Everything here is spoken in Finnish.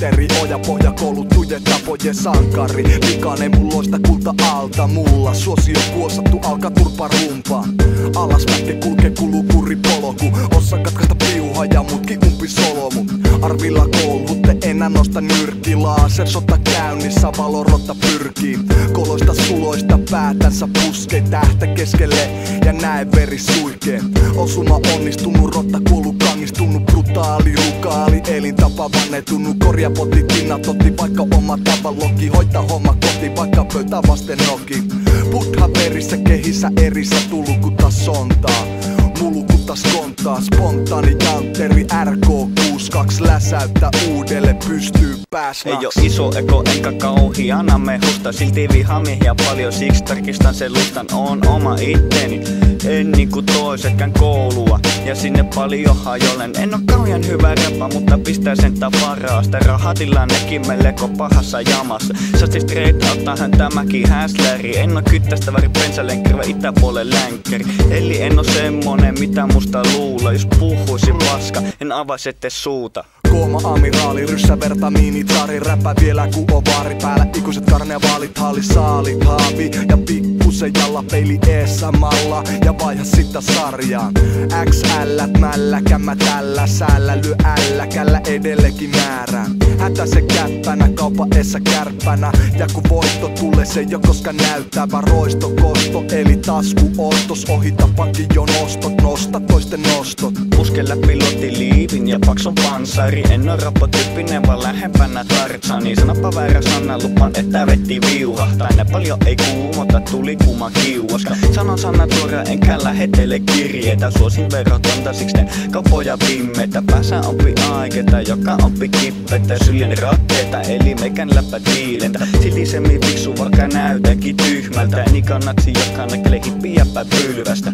Janteri, oja pohja kouluttujen tapojen sankari. Likainen mulloista kulta alta mulla. Suosio kuosattu alka turpa rumpa. Alaspätke kulkee kulukuri polku. Ossa katkaista piuha ja mutki umpi solomu. Arvilla koulutte enää nosta nyrkki. Laser sota käynnissä, valorotta pyrkii. Koloista suloista päätänsä puskee. Tähtä keskelle ja näe veri suikee. Osuma onnistunut, rotta kuollu kangistunut. Brutaali, rukaali, elintapa vannetunut. Korjapotti, tinnat otti vaikka oma tavan loki. Hoita homma koti vaikka pöytä vasten noki. Buddha verissä kehissä erissä tulukuta sontaa. Mulukuta skontaa, spontaani Janteri RK62 läsäyttä uudelle pystyy pääsnaks. Ei oo iso eko enkä kauhiana mehusta, silti vihamiehiä paljon, siksi tarkistan sen lustan, oon oma itteni. En niinku toisetkään koulua, ja sinne paljon hajolen. En oo kauhean hyvä räppä, mutta pistää sentään parasta. Rahatilla nekin melko pahassa jamassa. Sasti straight ottahan tämäkin häsläri. En oo kyttästä väri pensalenkkerä itäpuolen länkkäri. Eli en oo semmonen mitä musta luulla. Jos puhuisin paska, en avais ette suuta. Kooma amiraali, ryssä verta miinitsari. Räppä vielä ku ovari päällä. Ikuiset karnevaalit, saalit, haavi ja pikkusen jalla peili eessä malla. Ja vaiha sitä sarjaan. XL mälläkä mä tällä säällä. Lyö älläkällä edellekin määrään. Hätä se käppänä, kaupa eessä kärppänä. Ja kun voitto tulee se jo koska näyttävä roisto kosto. Eli taskuostos, ohita pankki jo nostot. Nosta toisten nostot. Puske läpi lotiliivin ja pakson pansari. En oo rappotyyppinen vaan lähempänä Tarzani. Sanoppa väärä sana, lupaan että vetti viuhahtaa. Ne paljon ei kuumota, tuli kuuma kiuoska. Sanon sanat suoraan enkä lähetele kirjeitä. Suosin verotonta, siksi teen kauppoja pimmeitä. Päässä oppi aikeita, joka oppi kippetä. Syljen rakkeita, eli meikän läppä tiilentä. Silti semmin fiksu vaikka näytäkin tyhmältä. Niin kannatsi joka näkele hippijäppä pylvästä.